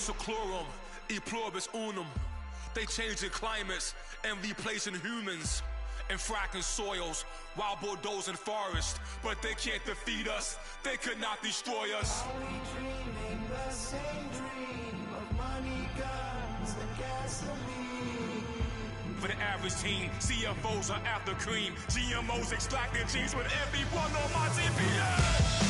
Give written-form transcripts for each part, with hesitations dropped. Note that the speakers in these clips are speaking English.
seclorum, e pluribus unum. They changing climates and replacing humans and fracking soils while bulldozing forests. But they can't defeat us. They could not destroy us. Are we dreaming the same dream of money, guns, and gasoline? For the average team, CFOs are after cream. GMOs extracting genes with everyone on my TPS.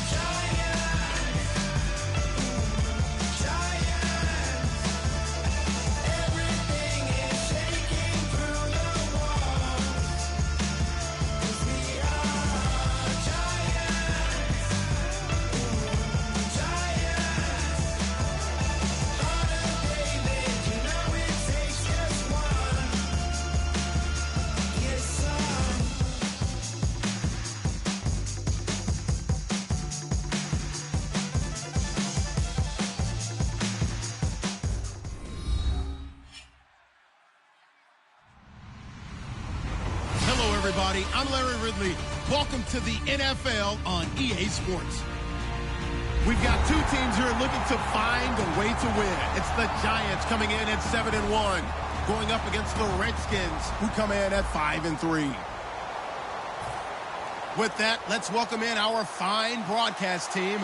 Everybody, I'm Larry Ridley. Welcome to the NFL on EA Sports. We've got two teams here looking to find a way to win. It's the Giants coming in at 7-1, going up against the Redskins, who come in at 5-3. With that, let's welcome in our fine broadcast team.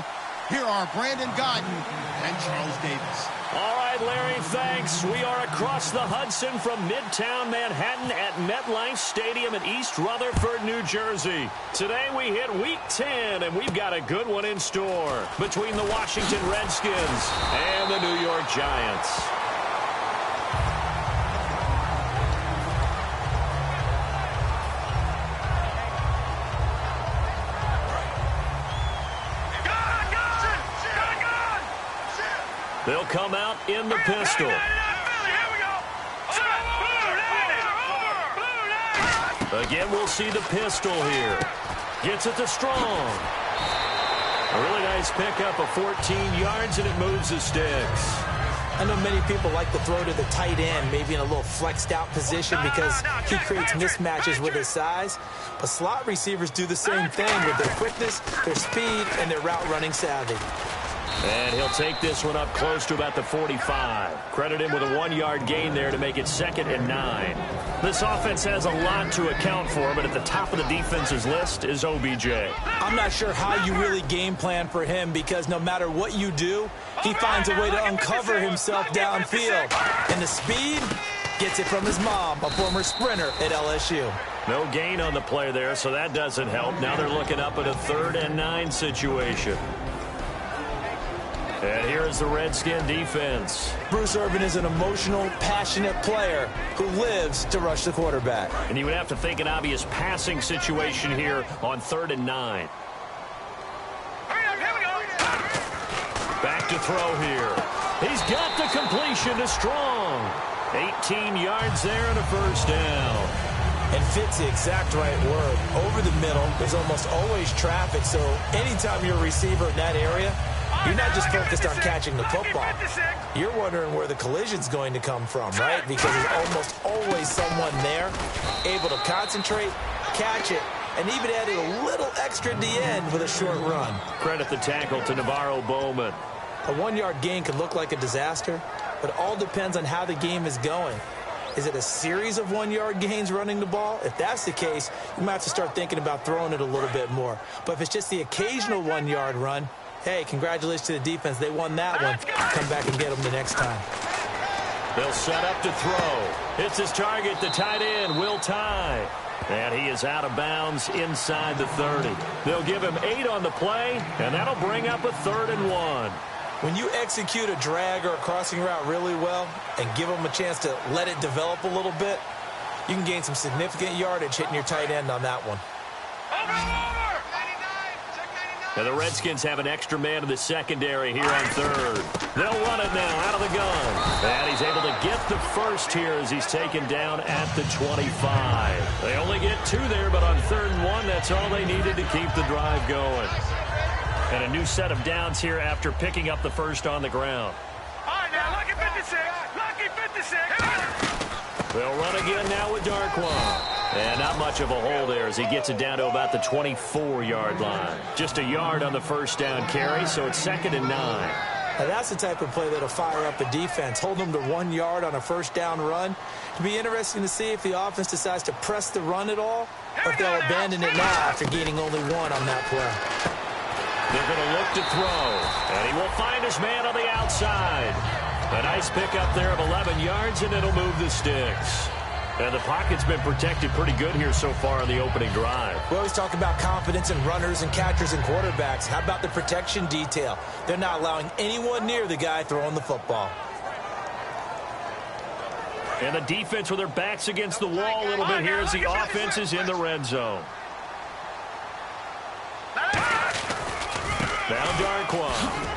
Here are Brandon Godden and Charles Davis. All right, Larry, thanks. We are across the Hudson from Midtown Manhattan at MetLife Stadium in East Rutherford, New Jersey. Today we hit Week 10, and we've got a good one in store between the Washington Redskins and the New York Giants. They'll come out in the pistol. Again, we'll see the pistol here. Gets it to Strong. A really nice pickup of 14 yards, and it moves the sticks. I know many people like to throw to the tight end, maybe in a little flexed out position because he creates mismatches with his size. But slot receivers do the same thing with their quickness, their speed, and their route running savvy. And he'll take this one up close to about the 45. Credit him with a 1-yard gain there to make it 2nd and 9. This offense has a lot to account for, but at the top of the defense's list is OBJ. I'm not sure how you really game plan for him because no matter what you do, he finds a way to uncover himself downfield. And the speed gets it from his mom, a former sprinter at LSU. No gain on the play there, so that doesn't help. Now they're looking up at a 3rd and 9 situation. And here is the Redskin defense. Bruce Irvin is an emotional, passionate player who lives to rush the quarterback. And you would have to think an obvious passing situation here on 3rd and 9. Back to throw here. He's got the completion to Strong. 18 yards there and a 1st down. And fits the exact right word. Over the middle, there's almost always traffic, so anytime you're a receiver in that area, you're not just focused on catching the football. You're wondering where the collision's going to come from, right? Because there's almost always someone there able to concentrate, catch it, and even added a little extra at the end with a short run. Credit the tackle to Navarro Bowman. A 1-yard gain could look like a disaster, but it all depends on how the game is going. Is it a series of 1-yard gains running the ball? If that's the case, you might have to start thinking about throwing it a little bit more. But if it's just the occasional 1-yard run, hey, congratulations to the defense. They won that one. Come back and get them the next time. They'll set up to throw. It's his target, the tight end, Will Tye. And he is out of bounds inside the 30. They'll give him 8 on the play, and that'll bring up a 3rd and 1. When you execute a drag or a crossing route really well and give them a chance to let it develop a little bit, you can gain some significant yardage hitting your tight end on that one. And the Redskins have an extra man in the secondary here on 3rd. They'll run it now out of the gun. And he's able to get the first here as he's taken down at the 25. They only get 2 there, but on 3rd and 1, that's all they needed to keep the drive going. And a new set of downs here after picking up the first on the ground. All right, now, lucky 56. Lucky 56. They'll run again now with Darquan. And not much of a hole there as he gets it down to about the 24-yard line. Just a yard on the first down carry, so it's 2nd and 9. Now, that's the type of play that'll fire up a defense. Hold them to 1 yard on a first down run. It'll be interesting to see if the offense decides to press the run at all, or if they'll abandon it now after gaining only 1 on that play. They're going to look to throw, and he will find his man on the outside. A nice pickup there of 11 yards, and it'll move the sticks. And the pocket's been protected pretty good here so far in the opening drive. We always talk about confidence in runners and catchers and quarterbacks. How about the protection detail? They're not allowing anyone near the guy throwing the football. And the defense with their backs against the wall a little bit here as the offense is in the red zone. Now Darquan.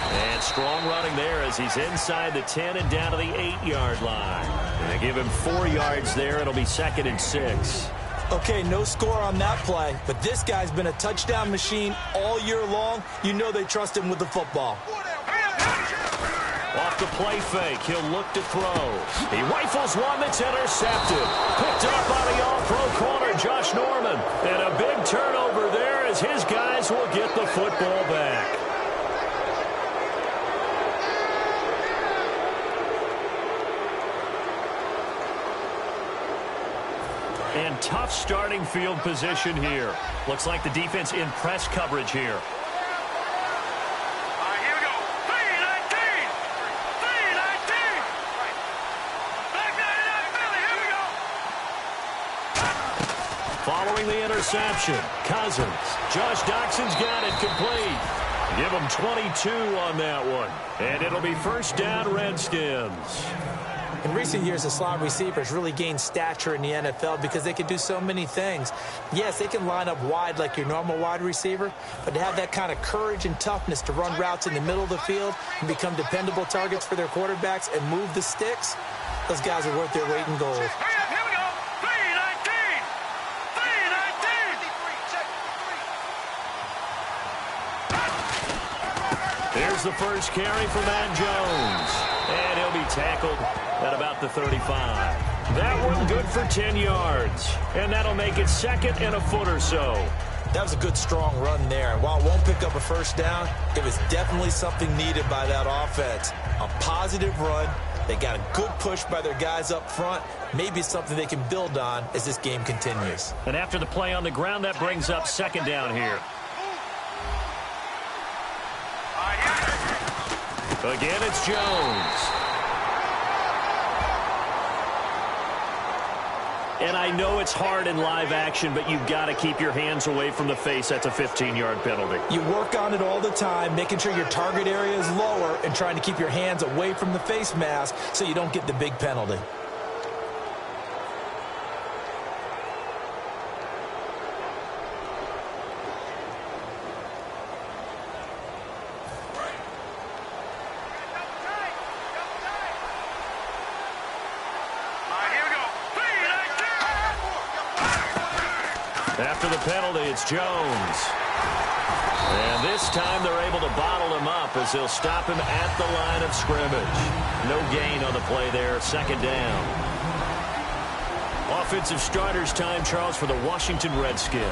And strong running there as he's inside the 10 and down to the 8-yard line. And they give him 4 yards there. It'll be 2nd and 6. Okay, no score on that play, but this guy's been a touchdown machine all year long. You know they trust him with the football. Off the play fake, he'll look to throw. He rifles one that's intercepted. Picked up by the all-pro corner, Josh Norman. And a big turnover there as his guys will get the football back. And tough starting field position here. Looks like the defense in press coverage here. All right, here we go. 3-19. 3-19. Back 99, Philly. Here we go. Following the interception, Cousins. Josh Doxson's got it complete. Give him 22 on that one. And it'll be first down, Redskins. In recent years, the slot receivers really gained stature in the NFL because they can do so many things. Yes, they can line up wide like your normal wide receiver, but to have that kind of courage and toughness to run routes in the middle of the field and become dependable targets for their quarterbacks and move the sticks, those guys are worth their weight in gold. Hurry up, here we go. 3-19. 3-19. Here's the first carry for Matt Jones. And he'll be tackled at about the 35. That one good for 10 yards. And that'll make it 2nd and a foot or so. That was a good, strong run there. And while it won't pick up a first down, it was definitely something needed by that offense. A positive run. They got a good push by their guys up front. Maybe something they can build on as this game continues. And after the play on the ground, that brings up 2nd down here. Again, it's Jones. And I know it's hard in live action, but you've got to keep your hands away from the face. That's a 15-yard penalty. You work on it all the time, making sure your target area is lower and trying to keep your hands away from the face mask so you don't get the big penalty. After the penalty, it's Jones. And this time they're able to bottle him up as he'll stop him at the line of scrimmage. No gain on the play there, 2nd down. Offensive starters time, Charles, for the Washington Redskins.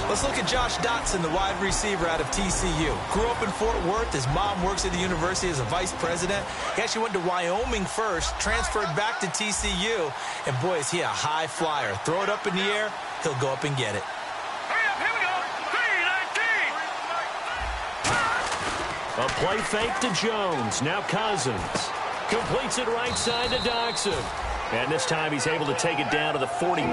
Let's look at Josh Dotson, the wide receiver out of TCU. Grew up in Fort Worth. His mom works at the university as a vice president. He actually went to Wyoming first, transferred back to TCU, and boy, is he a high flyer. Throw it up in the air, he'll go up and get it. A play fake to Jones. Now Cousins. Completes it right side to Doxson. And this time he's able to take it down to the 42.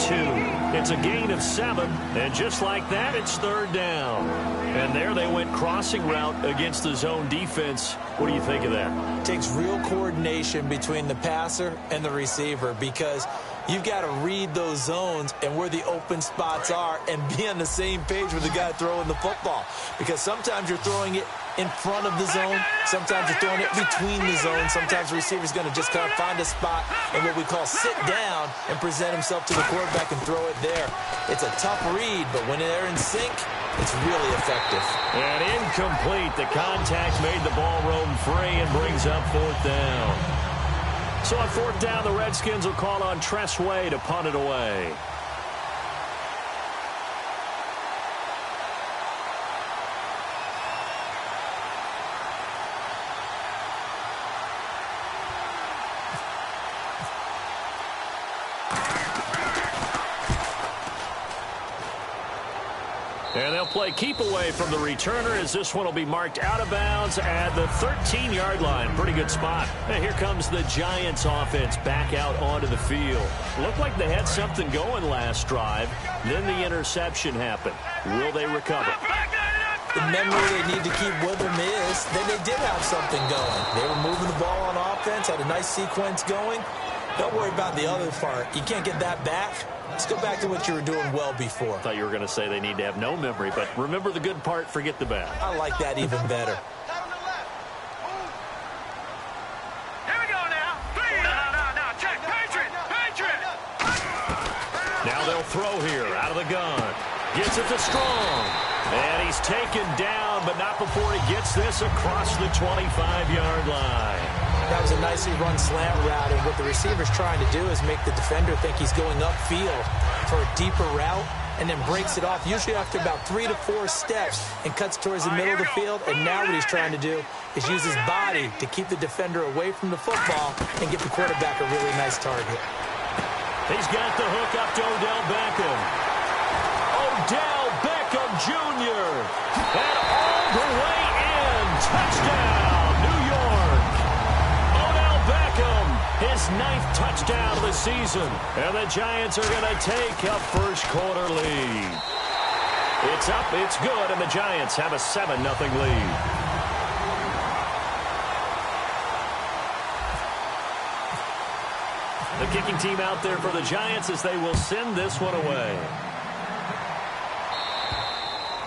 It's a gain of 7. And just like that, it's 3rd down. And there they went crossing route against the zone defense. What do you think of that? It takes real coordination between the passer and the receiver because you've got to read those zones and where the open spots are and be on the same page with the guy throwing the football. Because sometimes you're throwing it in front of the zone. Sometimes you're throwing it between the zones. Sometimes the receiver's going to just kind of find a spot and what we call sit down and present himself to the quarterback and throw it there. It's a tough read, but when they're in sync, it's really effective. And incomplete. The contact made the ball roam free and brings up 4th down. So on 4th down, the Redskins will call on Tress Way to punt it away. And they'll play keep away from the returner as this one will be marked out of bounds at the 13-yard line. Pretty good spot. And here comes the Giants offense back out onto the field. Looked like they had something going last drive. Then the interception happened. Will they recover? The memory they need to keep with them is that they did have something going. They were moving the ball on offense, had a nice sequence going. Don't worry about the other part. You can't get that back. Let's go back to what you were doing well before. I thought you were going to say they need to have no memory, but remember the good part, forget the bad. I like that even better. Here we go now. No. Check. Patriot. Now they'll throw here out of the gun. Gets it to Strong. And he's taken down, but not before he gets this across the 25-yard line. That was a nicely run slant route, and what the receiver's trying to do is make the defender think he's going upfield for a deeper route and then breaks it off, usually after about 3 to 4 steps, and cuts towards the middle of the field. And now what he's trying to do is use his body to keep the defender away from the football and get the quarterback a really nice target. He's got the hook up to Odell Beckham. Odell Beckham Jr. And all the way in. Touchdown, New York. Odell Beckham, his 9th touchdown of the season. And the Giants are going to take a first-quarter lead. It's up, it's good, and the Giants have a 7-0 lead. The kicking team out there for the Giants as they will send this one away.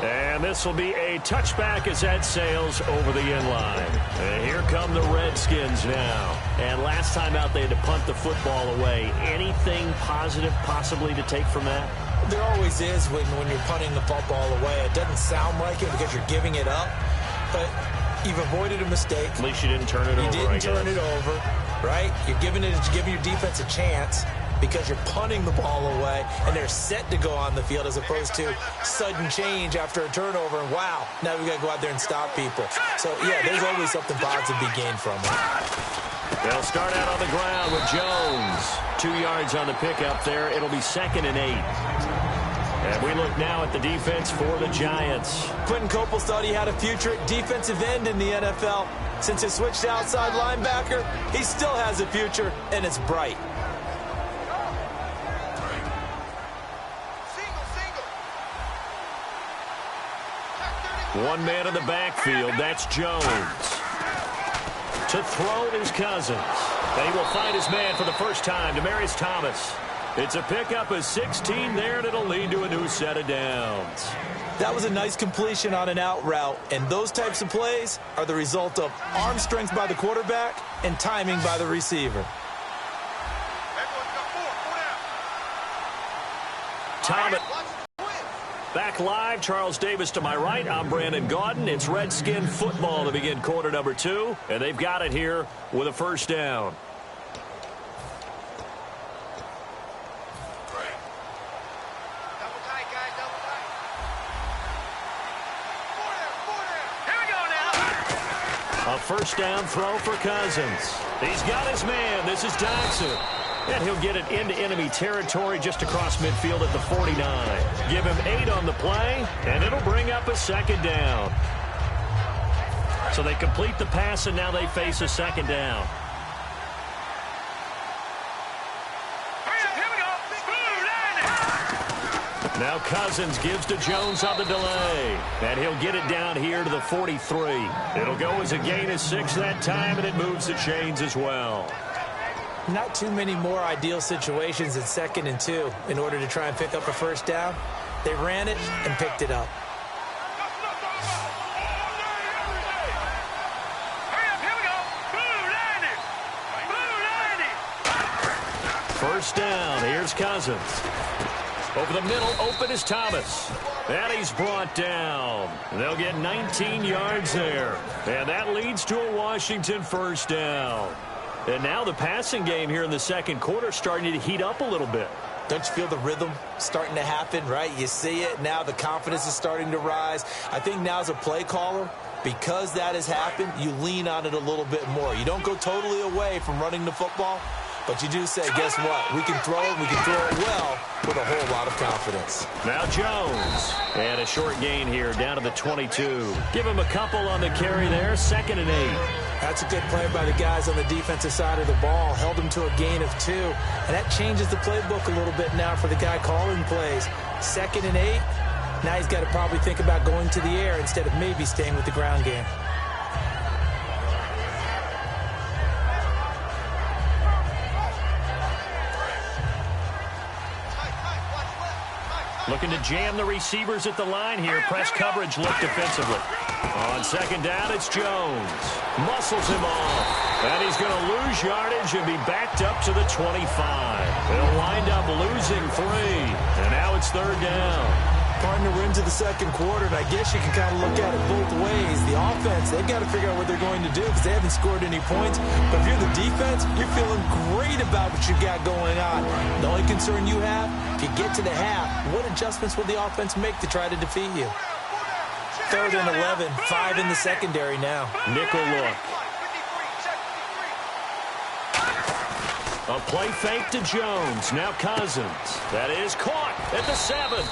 And this will be a touchback as that sails over the end line. And here come the Redskins now. And last time out they had to punt the football away. Anything positive possibly to take from that? There always is when you're punting the football away. It doesn't sound like it because you're giving it up, but you've avoided a mistake. At least you didn't turn it over, You didn't turn it over, right? You're giving your defense a chance because you're punting the ball away, and they're set to go on the field as opposed to sudden change after a turnover, and wow, now we got to go out there and stop people. So, yeah, there's always something positive to be gained from it. They'll start out on the ground with Jones. 2 yards on the pickup there. It'll be 2nd and 8. And we look now at the defense for the Giants. Quentin Coples thought he had a future at defensive end in the NFL. Since he switched to outside linebacker, he still has a future, and it's bright. One man in the backfield, that's Jones. To throw is Cousins. And he will find his man for the first time, Demaryius Thomas. It's a pickup of 16 there, and it'll lead to a new set of downs. That was a nice completion on an out route, and those types of plays are the result of arm strength by the quarterback and timing by the receiver. Thomas. Back live, Charles Davis to my right. I'm Brandon Gaudin. It's Redskin football to begin quarter number 2, and they've got it here with a first down. A first down throw for Cousins. He's got his man. This is Dodson. And he'll get it into enemy territory just across midfield at the 49. Give him 8 on the play, and it'll bring up a 2nd down. So they complete the pass, and now they face a 2nd down. Now Cousins gives to Jones on the delay. And he'll get it down here to the 43. It'll go as a gain of 6 that time, and it moves the chains as well. Not too many more ideal situations in 2nd and 2 in order to try and pick up a first down. They ran it and picked it up. First down. Here's Cousins. Over the middle, open is Thomas. And he's brought down. They'll get 19 yards there. And that leads to a Washington first down. And now the passing game here in the 2nd quarter starting to heat up a little bit. Don't you feel the rhythm starting to happen, right? You see it. Now the confidence is starting to rise. I think now as a play caller, because that has happened, you lean on it a little bit more. You don't go totally away from running the football, But you do say, guess what? We can throw it well with a whole lot of confidence. Now Jones. And a short gain here down to the 22. Give him a couple on the carry there. 2nd and 8. That's a good play by the guys on the defensive side of the ball. Held them to a gain of 2. And that changes the playbook a little bit now for the guy calling plays. 2nd and 8. Now he's got to probably think about going to the air instead of maybe staying with the ground game. Looking to jam the receivers at the line here. Press coverage look defensively. On 2nd down, it's Jones. Muscles him off. And he's going to lose yardage and be backed up to the 25. They'll wind up losing 3. And now it's 3rd down. Partner, we're into the 2nd quarter, and I guess you can kind of look at it both ways. The offense, they've got to figure out what they're going to do because they haven't scored any points. But if you're the defense, you're feeling great about what you got going on. The only concern you have, if you get to the half, what adjustments will the offense make to try to defeat you? 3rd and 11, 5 in the secondary now. Nickel look. A play fake to Jones. Now Cousins. That is caught at the 7.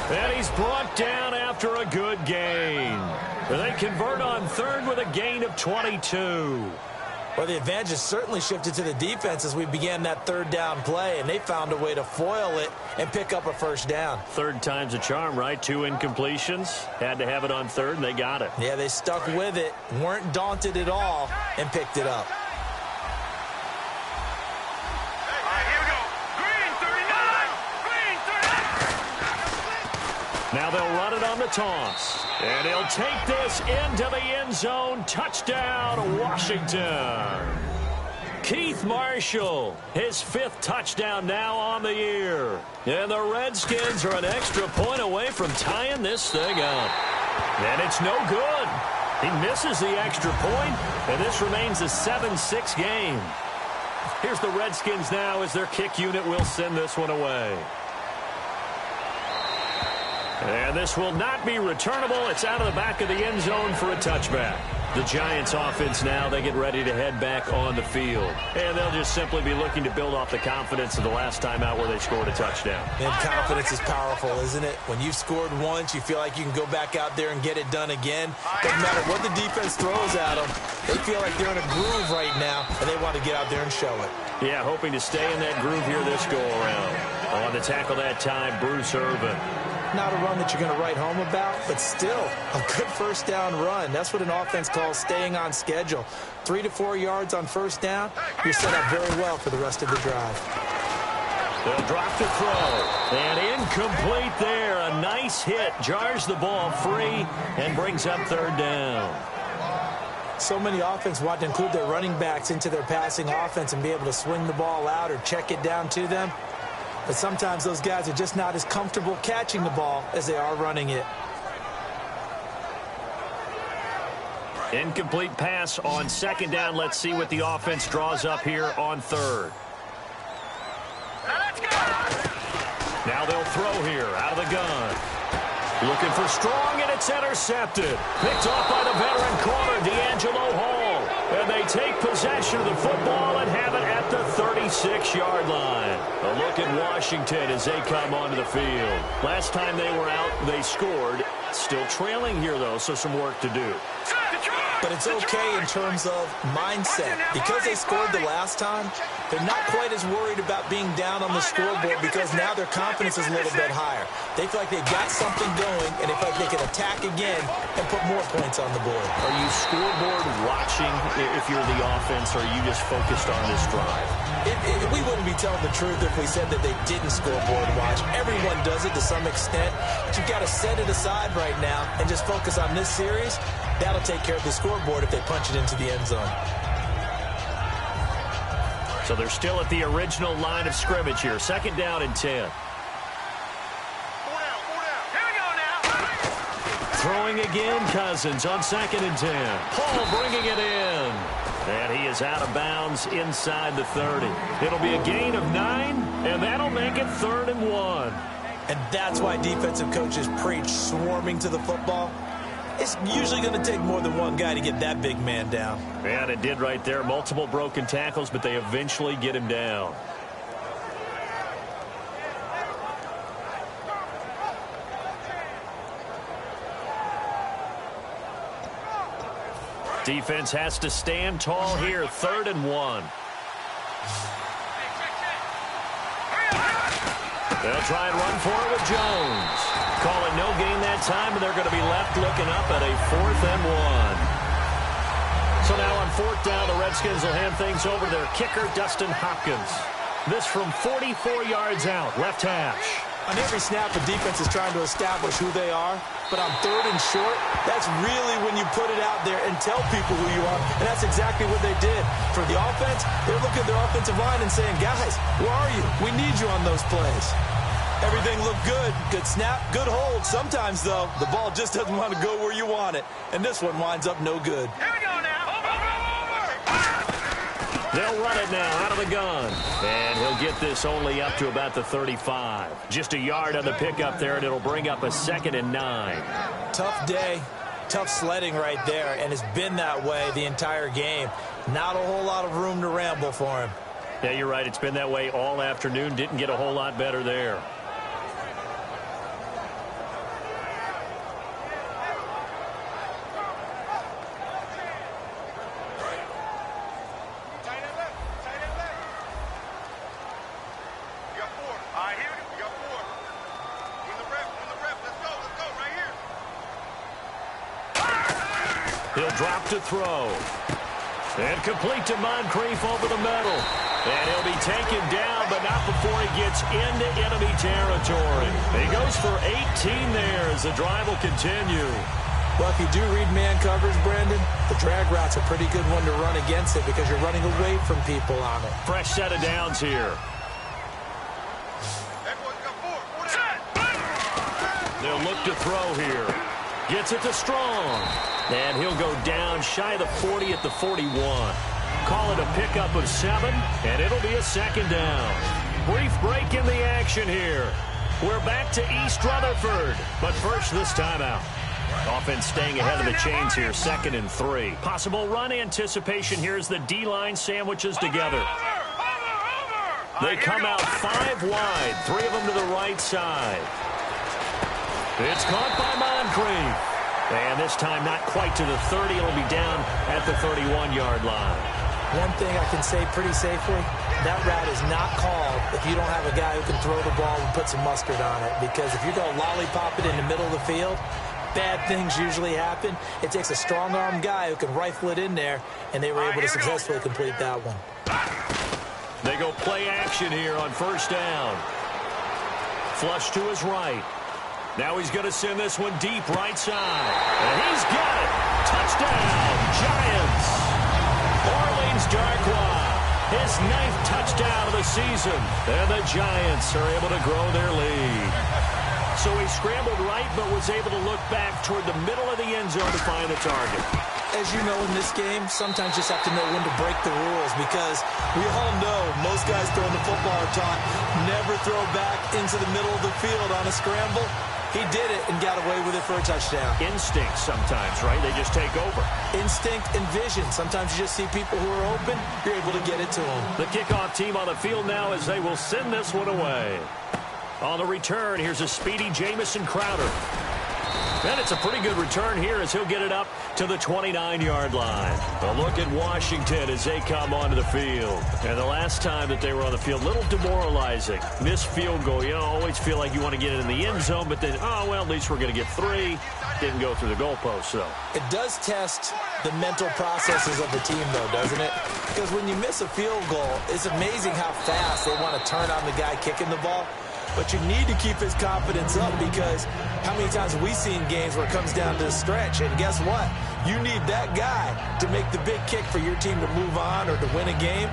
And he's brought down after a good gain. They convert on 3rd with a gain of 22. Well, the advantage has certainly shifted to the defense as we began that 3rd down play, and they found a way to foil it and pick up a 1st down. 3rd time's a charm, right? 2 incompletions. Had to have it on 3rd, and they got it. Yeah, they stuck with it, weren't daunted at all, and picked it up. Now they'll run it on the toss. And he'll take this into the end zone. Touchdown, Washington. Keith Marshall, his 5th touchdown now on the year. And the Redskins are an extra point away from tying this thing up. And it's no good. He misses the extra point, and this remains a 7-6 game. Here's the Redskins now as their kick unit will send this one away. And this will not be returnable. It's out of the back of the end zone for a touchback. The Giants offense now, they get ready to head back on the field. And they'll just simply be looking to build off the confidence of the last time out where they scored a touchdown. And confidence is powerful, isn't it? When you've scored once, you feel like you can go back out there and get it done again. Doesn't matter what the defense throws at them. They feel like they're in a groove right now, and they want to get out there and show it. Yeah, hoping to stay in that groove here this go-around. On the tackle that time, Bruce Irvin. Not a run that you're going to write home about, but still a good 1st down run. That's what an offense calls staying on schedule. 3 to 4 yards on 1st down, you're set up very well for the rest of the drive. They'll drop the throw. And incomplete there. A nice hit. Jars the ball free and brings up 3rd down. So many offense want to include their running backs into their passing offense and be able to swing the ball out or check it down to them. But sometimes those guys are just not as comfortable catching the ball as they are running it. Incomplete pass on 2nd down. Let's see what the offense draws up here on 3rd. Now they'll throw here out of the gun. Looking for Strong, and it's intercepted. Picked off by the veteran corner, D'Angelo Hall. And they take possession of the football and have it at the 36-yard line. A look at Washington as they come onto the field. Last time they were out, they scored. Still trailing here, though, so some work to do. But it's okay in terms of mindset. Because they scored the last time, they're not quite as worried about being down on the scoreboard because now their confidence is a little bit higher. They feel like they've got something going, and they feel like they can attack again and put more points on the board. Are you scoreboard watching if you're the offense, or are you just focused on this drive? We wouldn't be telling the truth if we said that they didn't scoreboard watch. Everyone does it to some extent. But you've got to set it aside right now and just focus on this series. That'll take care of the scoreboard if they punch it into the end zone. So they're still at the original line of scrimmage here. 2nd down and 10. Throwing again, Cousins on 2nd and 10. Paul bringing it in. And he is out of bounds inside the 30. It'll be a gain of 9, and that'll make it 3rd and 1. And that's why defensive coaches preach swarming to the football. It's usually going to take more than one guy to get that big man down. And it did right there. Multiple broken tackles, but they eventually get him down. Defense has to stand tall here. 3rd and 1. They'll try and run for it with Jones. Call it no gain that time, and they're going to be left looking up at a 4th and 1. So now on 4th down, the Redskins will hand things over to their kicker, Dustin Hopkins. This from 44 yards out, left hash. On every snap, the defense is trying to establish who they are. But on 3rd and short, that's really when you put it out there and tell people who you are. And that's exactly what they did. For the offense, they're looking at their offensive line and saying, guys, where are you? We need you on those plays. Everything looked good. Good snap, good hold. Sometimes, though, the ball just doesn't want to go where you want it. And this one winds up no good. Here we go now. Over. They'll run it now out of the gun. And he'll get this only up to about the 35. Just a yard on the pickup there, and it'll bring up a 2nd and 9. Tough day. Tough sledding right there. And it's been that way the entire game. Not a whole lot of room to ramble for him. Yeah, you're right. It's been that way all afternoon. Didn't get a whole lot better there. He'll drop to throw. And complete to Moncrief over the middle. And he'll be taken down, but not before he gets into enemy territory. He goes for 18 there as the drive will continue. Well, if you do read man coverage, Brandon, the drag route's a pretty good one to run against it because you're running away from people on it. Fresh set of downs here. They'll look to throw here. Gets it to Strong. And he'll go down shy of the 40 at the 41. Call it a pickup of 7, and it'll be a 2nd down. Brief break in the action here. We're back to East Rutherford. But first, this timeout. Offense staying ahead of the chains here, 2nd and 3. Possible run anticipation here as the D-line sandwiches together. They come out 5 wide, 3 of them to the right side. It's caught by Moncrief. And this time not quite to the 30. It'll be down at the 31-yard line. One thing I can say pretty safely, that route is not called if you don't have a guy who can throw the ball and put some mustard on it. Because if you're going to lollipop it in the middle of the field, bad things usually happen. It takes a strong-arm guy who can rifle it in there, and they were able to successfully complete that one. They go play action here on 1st down. Flush to his right. Now he's going to send this one deep right side. And he's got it. Touchdown, Giants. Orleans Darkwa, his 9th touchdown of the season. And the Giants are able to grow their lead. So he scrambled right, but was able to look back toward the middle of the end zone to find the target. As you know, in this game, sometimes you just have to know when to break the rules because we all know most guys throwing the football are taught never throw back into the middle of the field on a scramble. He did it and got away with it for a touchdown. Instinct sometimes, right? They just take over. Instinct and vision. Sometimes you just see people who are open. You're able to get it to them. The kickoff team on the field now as they will send this one away. On the return, here's a speedy Jamison Crowder. And it's a pretty good return here as he'll get it up to the 29-yard line. A look at Washington as they come onto the field. And the last time that they were on the field, a little demoralizing. Missed field goal. You always feel like you want to get it in the end zone, but then, oh, well, at least we're going to get 3. Didn't go through the goalpost, though. It does test the mental processes of the team, though, doesn't it? Because when you miss a field goal, it's amazing how fast they want to turn on the guy kicking the ball. But you need to keep his confidence up because how many times have we seen games where it comes down to the stretch? And guess what? You need that guy to make the big kick for your team to move on or to win a game.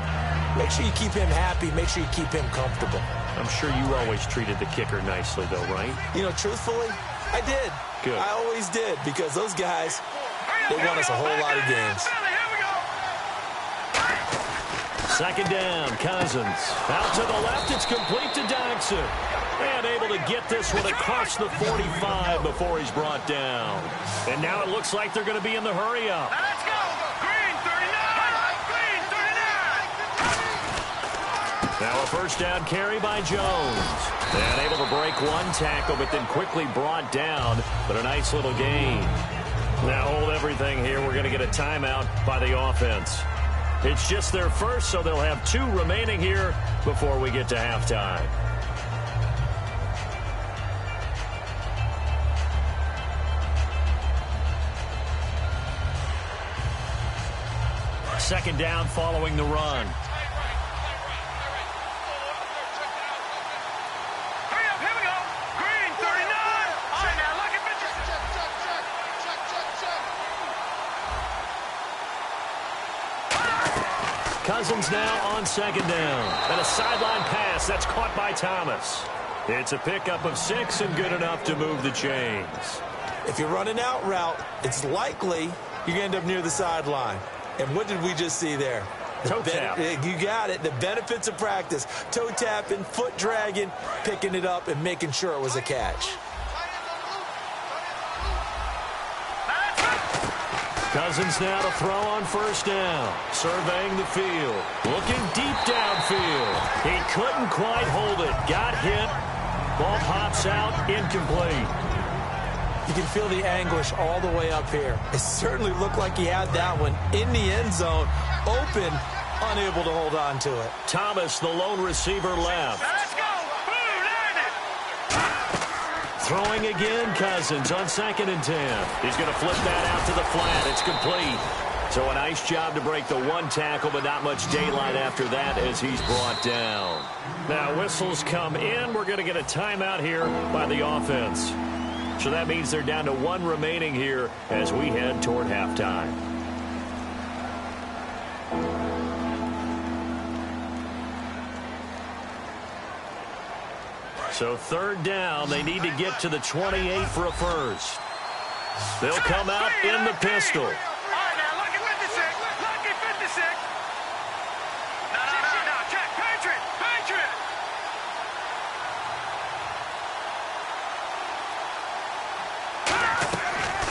Make sure you keep him happy. Make sure you keep him comfortable. I'm sure you always treated the kicker nicely, though, right? You know, truthfully, I did. Good. I always did because those guys, they won us a whole lot of games. Second down, Cousins. Out to the left, it's complete to Dodson. And able to get this one across the 45 before he's brought down. And now it looks like they're going to be in the hurry-up. Let's go. Green 39. Green 39. Now a first down carry by Jones. And able to break one tackle, but then quickly brought down. But a nice little gain. Now hold everything here. We're going to get a timeout by the offense. It's just their first, so they'll have 2 remaining here before we get to halftime. Second down following the run. Hurry up, here we go. Green 39. All right, now look at Mitchell. Cousins now on second down. And a sideline pass that's caught by Thomas. It's a pickup of 6 and good enough to move the chains. If you're running out route, it's likely you're going to end up near the sideline. And what did we just see there? Toe tap. You got it. The benefits of practice. Toe tapping, foot dragging, picking it up, and making sure it was a catch. Cousins now to throw on first down. Surveying the field. Looking deep downfield. He couldn't quite hold it. Got hit. Ball pops out. Incomplete. You can feel the anguish all the way up here. It certainly looked like he had that one in the end zone, open, unable to hold on to it. Thomas, the lone receiver, left. Let's go. Throwing again, Cousins on 2nd and 10. He's going to flip that out to the flat. It's complete. So a nice job to break the one tackle, but not much daylight after that as he's brought down. Now whistles come in. We're going to get a timeout here by the offense. So that means they're down to 1 remaining here as we head toward halftime. So third down, they need to get to the 28 for a first. They'll come out in the pistol. All right, now look at 56. Look at 56. No. Check. Patriot.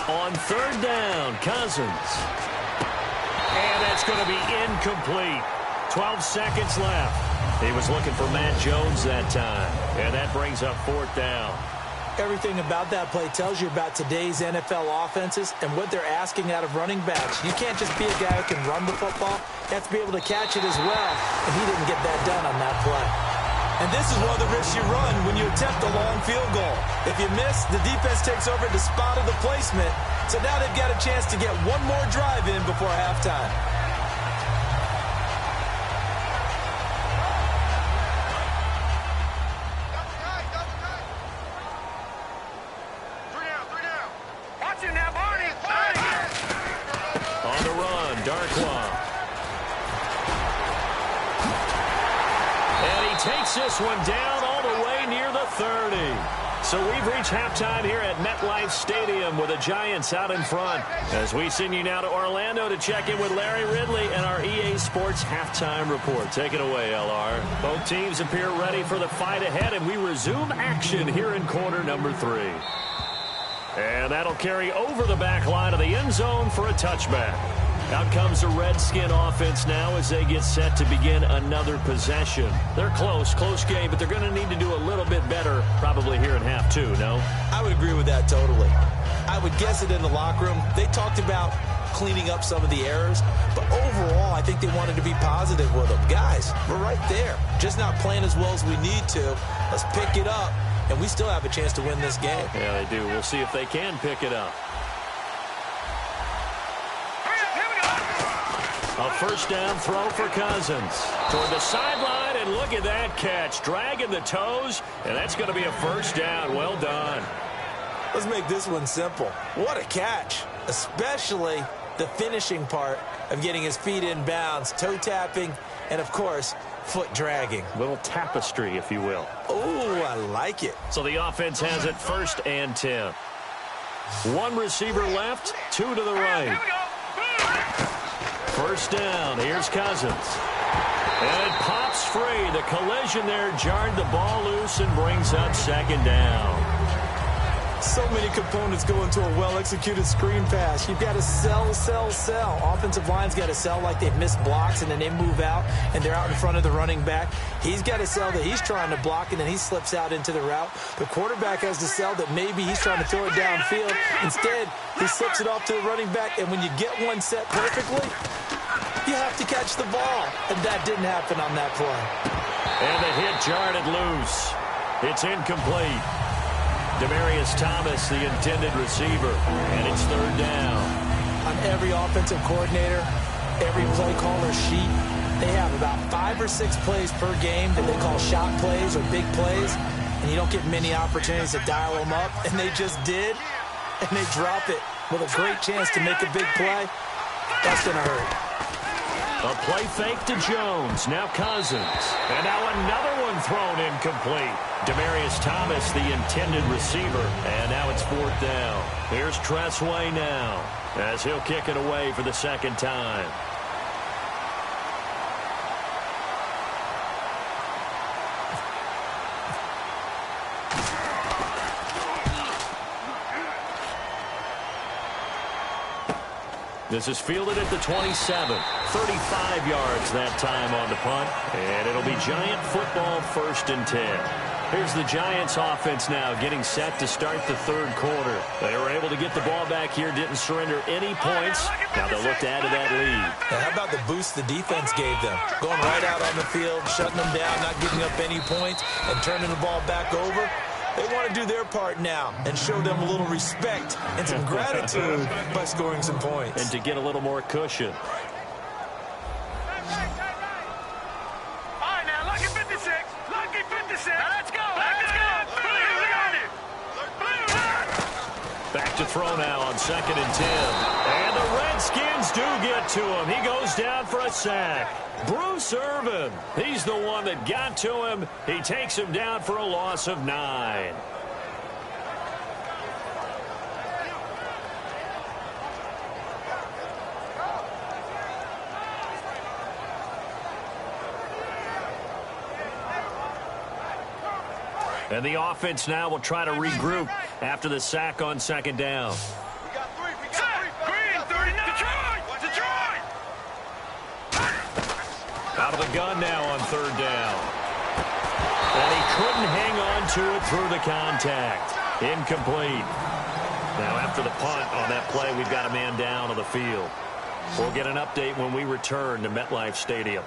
On third down, Cousins. And that's going to be incomplete. 12 seconds left. He was looking for Matt Jones that time. And that brings up 4th down. Everything about that play tells you about today's NFL offenses and what they're asking out of running backs. You can't just be a guy who can run the football. You have to be able to catch it as well. And he didn't get that done on that play. And this is one of the risks you run when you attempt a long field goal. If you miss, the defense takes over the spot of the placement. So now they've got a chance to get one more drive in before halftime. Three down. Watch him now, Barney. On the run, Darkwa. And he takes this one down all the way near the 30. So we've reached halftime here at MetLife Stadium with the Giants out in front. As we send you now to Orlando to check in with Larry Ridley and our EA Sports halftime report. Take it away, LR. Both teams appear ready for the fight ahead, and we resume action here in quarter number 3. And that'll carry over the back line of the end zone for a touchback. Out comes the Redskin offense now as they get set to begin another possession. They're close game, but they're going to need to do a little bit better probably here in half 2, no? I would agree with that totally. I would guess it in the locker room. They talked about cleaning up some of the errors, but overall, I think they wanted to be positive with them. Guys, we're right there. Just not playing as well as we need to. Let's pick it up, and we still have a chance to win this game. Yeah, they do. We'll see if they can pick it up. A first down throw for Cousins. Toward the sideline, and look at that catch. Dragging the toes, and that's going to be a first down. Well done. Let's make this one simple. What a catch, especially the finishing part of getting his feet in bounds, toe tapping, and, of course, foot dragging. Little tapestry, if you will. Oh, I like it. So the offense has it 1st and 10. 1 receiver left, 2 to the right. Here we go. First down. Here's Cousins. And it pops free. The collision there jarred the ball loose and brings up second down. So many components go into a well-executed screen pass. You've got to sell, sell, sell. Offensive line's got to sell like they've missed blocks, and then they move out, and they're out in front of the running back. He's got to sell that he's trying to block, and then he slips out into the route. The quarterback has to sell that maybe he's trying to throw it downfield. Instead, he slips it off to the running back, and when you get one set perfectly, you have to catch the ball. And that didn't happen on that play. And the hit jarred it loose. It's incomplete. Demaryius Thomas, the intended receiver, and it's third down. On every offensive coordinator, every play caller sheet, they have about 5 or 6 plays per game that they call shot plays or big plays, and you don't get many opportunities to dial them up, and they just did, and they drop it with a great chance to make a big play. That's going to hurt. A play fake to Jones, now Cousins. And now another one thrown incomplete. Demaryius Thomas, the intended receiver. And now it's fourth down. Here's Tressway now, as he'll kick it away for the second time. This is fielded at the 27. 35 yards that time on the punt. And it'll be Giant football, 1st and 10. Here's the Giants offense now getting set to start the third quarter. They were able to get the ball back here, didn't surrender any points. Now they'll look to add to that lead. Now how about the boost the defense gave them? Going right out on the field, shutting them down, not giving up any points, and turning the ball back over. They want to do their part now and show them a little respect and some gratitude by scoring some points. And to get a little more cushion. All right, now, lucky 56. Lucky 56. Now, let's go. Let's go. Back to throw now on 2nd and 10. And the Redskins do get to him. He goes down for a sack. Bruce Irvin, he's the one that got to him. He takes him down for a loss of 9. And the offense now will try to regroup after the sack on 2nd down. Out of the gun now on 3rd down. And he couldn't hang on to it through the contact. Incomplete. Now after the punt on that play, we've got a man down on the field. We'll get an update when we return to MetLife Stadium.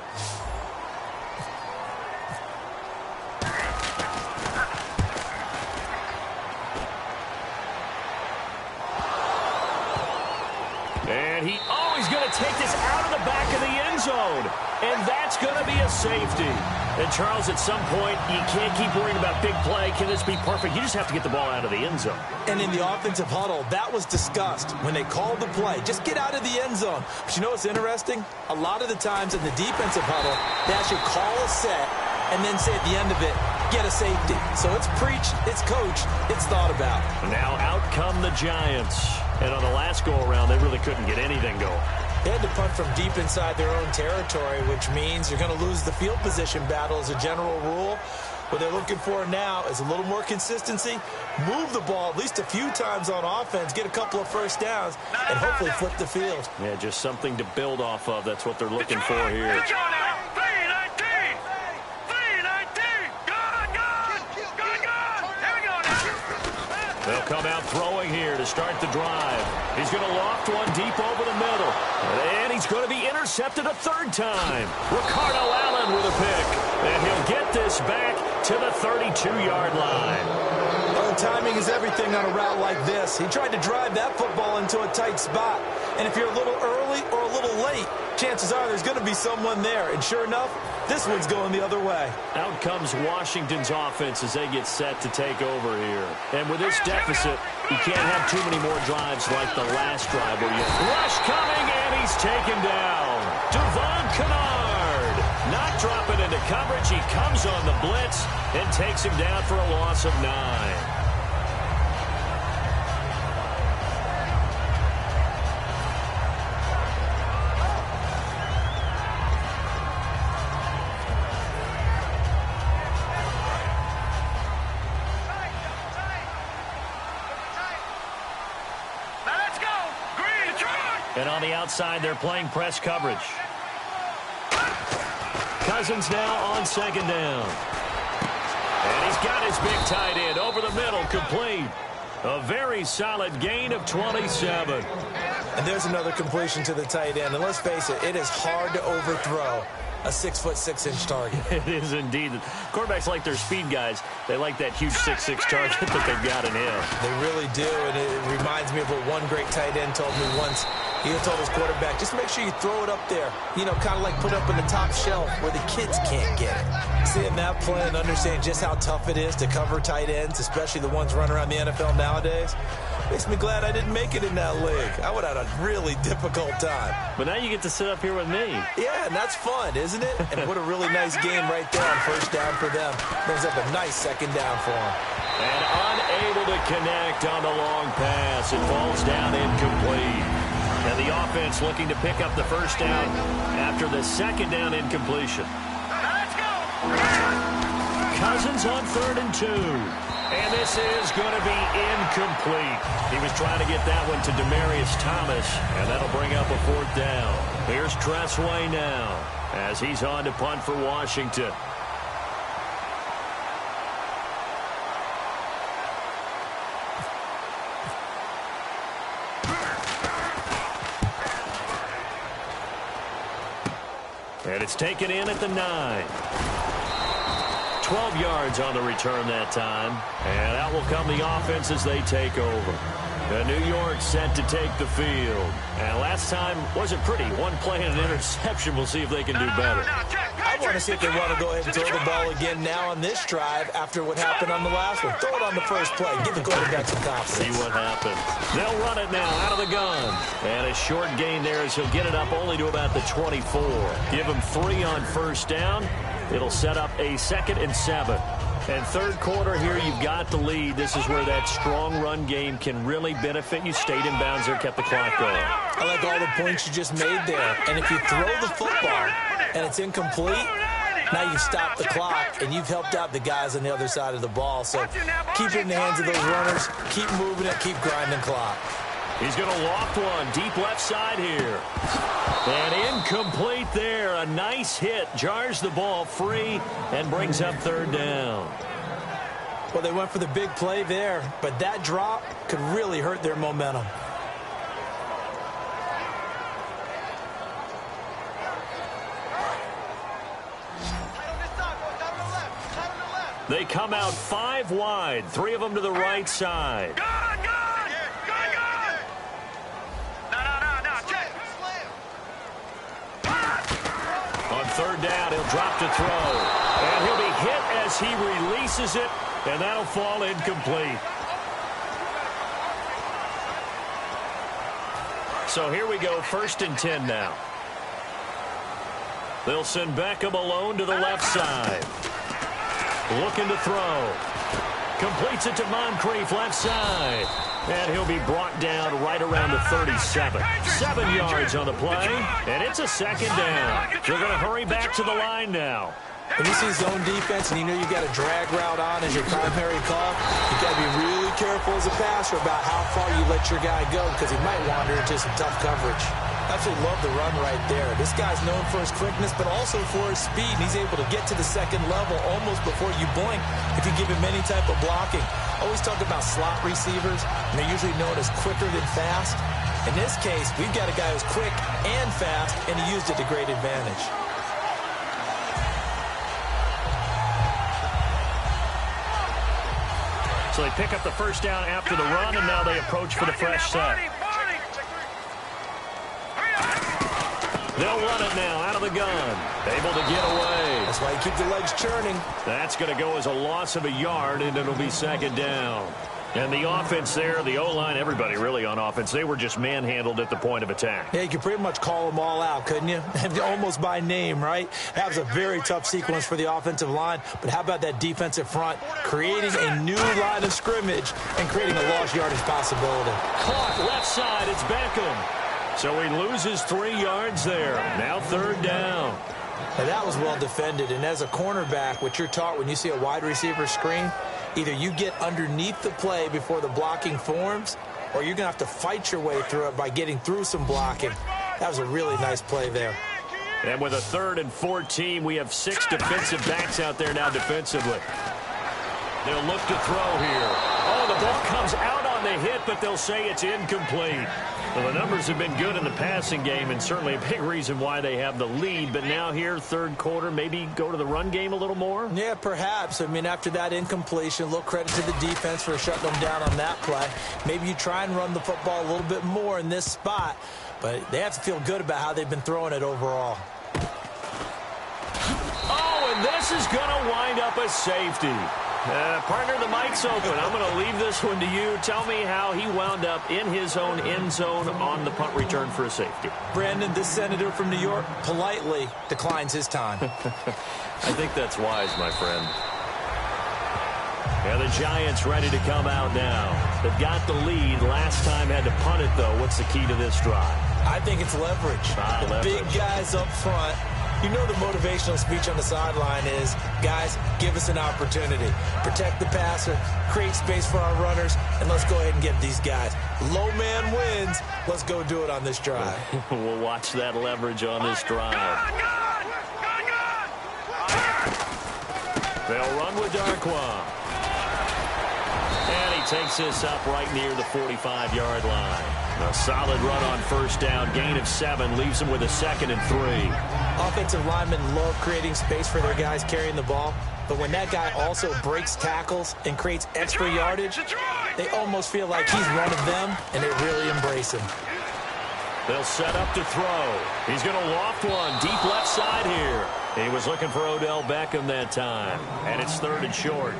And he's going to take this out of the back of the end zone. And that's going to be a safety. And, Charles, at some point, you can't keep worrying about big play. Can this be perfect? You just have to get the ball out of the end zone. And in the offensive huddle, that was discussed when they called the play. Just get out of the end zone. But you know what's interesting? A lot of the times in the defensive huddle, they actually call a set and then say at the end of it, get a safety. So it's preached, it's coached, it's thought about. Now out come the Giants. And on the last go-around, they really couldn't get anything going. They had to punt from deep inside their own territory, which means you're going to lose the field position battle as a general rule. What they're looking for now is a little more consistency, move the ball at least a few times on offense, get a couple of first downs, and hopefully flip the field. Yeah, just something to build off of. That's what they're looking for here. They'll come out throwing here to start the drive. He's going to loft one deep over the middle. And he's going to be intercepted a 3rd time. Ricardo Allen with a pick. And he'll get this back to the 32-yard line. Well, timing is everything on a route like this. He tried to drive that football into a tight spot. And if you're a little early or a little late, chances are there's going to be someone there. And sure enough, this one's going the other way. Out comes Washington's offense as they get set to take over here. And with this deficit, you can't have too many more drives like the last drive where you rush coming, and he's taken down. Devon Kennard not dropping into coverage. He comes on the blitz and takes him down for a loss of 9. And on the outside, they're playing press coverage. Cousins now on second down. And he's got his big tight end over the middle, complete. A very solid gain of 27. And there's another completion to the tight end. And let's face it, it is hard to overthrow a 6'6" target. It is indeed. Quarterbacks like their speed guys. They like that huge 6'6" target that they've got in him. They really do, and it reminds me of what one great tight end told me once. He told his quarterback, just make sure you throw it up there. You know, kind of like put it up in the top shelf where the kids can't get it. Seeing that play and understanding just how tough it is to cover tight ends, especially the ones running around the NFL nowadays, makes me glad I didn't make it in that league. I would have had a really difficult time. But now you get to sit up here with me. Yeah, and that's fun, isn't it? And what a really nice game right there on first down for them. Brings up a nice second down for them. And unable to connect on the long pass. It falls down incomplete. And the offense looking to pick up the first down after the second down incompletion. Let's go! Cousins on 3rd and 2. And this is going to be incomplete. He was trying to get that one to Demaryius Thomas, and that'll bring up a 4th down. Here's Tressway now as he's on to punt for Washington. And it's taken in at the 9. 12 yards on the return that time. And out will come the offense as they take over. New York set to take the field. And last time wasn't pretty. One play and an interception. We'll see if they can do better. I want to see if they want to go ahead and throw the ball again now on this drive after what happened on the last one. Throw it on the first play. Give the quarterback some confidence. See what happens. They'll run it now out of the gun. And a short gain there as he'll get it up only to about the 24. Give him 3 on first down. It'll set up a 2nd and 7. And third quarter here, you've got the lead. This is where that strong run game can really benefit you. Stayed in bounds there, kept the clock going. I like all the points you just made there. And if you throw the football and it's incomplete, now you stop the clock and you've helped out the guys on the other side of the ball. So keep it in the hands of those runners. Keep moving it. Keep grinding clock. He's going to loft one deep left side here. And incomplete there. A nice hit. Jars the ball free and brings up 3rd down. Well, they went for the big play there, but that drop could really hurt their momentum. They come out 5 wide. 3 of them to the right side. On 3rd down, he'll drop to throw. And he'll be hit as he releases it, and that'll fall incomplete. So here we go, 1st and 10 now. They'll send Beckham alone to the left side. Looking to throw. Completes it to Moncrief, left side. And he'll be brought down right around the 37. 7 yards on the play, and it's a 2nd down. They're going to hurry back to the line now. When you see zone defense and you know you got a drag route on as your primary call, you got to be really careful as a passer about how far you let your guy go because he might wander into some tough coverage. Absolutely love the run right there. This guy's known for his quickness, but also for his speed. And he's able to get to the 2nd level almost before you blink if you give him any type of blocking. Always talk about slot receivers, and they're usually known as quicker than fast. In this case, we've got a guy who's quick and fast, and he used it to great advantage. So they pick up the first down after the run, and now they approach for the fresh set. They'll run it now out of the gun. Able to get away. That's why you keep the legs churning. That's going to go as a loss of a yard, and it'll be 2nd down. And the offense there, the O-line, everybody really on offense, they were just manhandled at the point of attack. Yeah, you could pretty much call them all out, couldn't you? Almost by name, right? That was a very tough sequence for the offensive line. But how about that defensive front creating a new line of scrimmage and creating a lost yardage possibility? Caught left side, it's Beckham. So he loses 3 yards there. Now 3rd down. Now that was well defended. And as a cornerback, what you're taught when you see a wide receiver screen, either you get underneath the play before the blocking forms, or you're going to have to fight your way through it by getting through some blocking. That was a really nice play there. And with a 3rd and 14, we have 6 defensive backs out there now defensively. They'll look to throw here. Oh, the ball comes out on the hit, but they'll say it's incomplete. Well, the numbers have been good in the passing game, and certainly a big reason why they have the lead. But now here, 3rd quarter, maybe go to the run game a little more? Yeah, perhaps. I mean, after that incompletion, a little credit to the defense for shutting them down on that play. Maybe you try and run the football a little bit more in this spot, but they have to feel good about how they've been throwing it overall. Oh, and this is going to wind up a safety. Partner, the mic's open. I'm going to leave this one to you. Tell me how he wound up in his own end zone on the punt return for a safety. Brandon, this senator from New York politely declines his time. I think that's wise, my friend. Yeah, the Giants ready to come out now. They've got the lead. Last time had to punt it, though. What's the key to this drive? I think it's leverage. Big guys up front. You know the motivational speech on the sideline is, guys, give us an opportunity. Protect the passer, create space for our runners, and let's go ahead and get these guys. Low man wins. Let's go do it on this drive. We'll watch that leverage on this drive. They'll run with Darquan. And he takes this up right near the 45-yard line. A solid run on 1st down, gain of 7, leaves them with a 2nd and 3. Offensive linemen love creating space for their guys carrying the ball, but when that guy also breaks tackles and creates extra yardage, they almost feel like he's one of them, and they really embrace him. They'll set up to throw. He's going to loft one deep left side here. He was looking for Odell Beckham that time, and it's 3rd and short.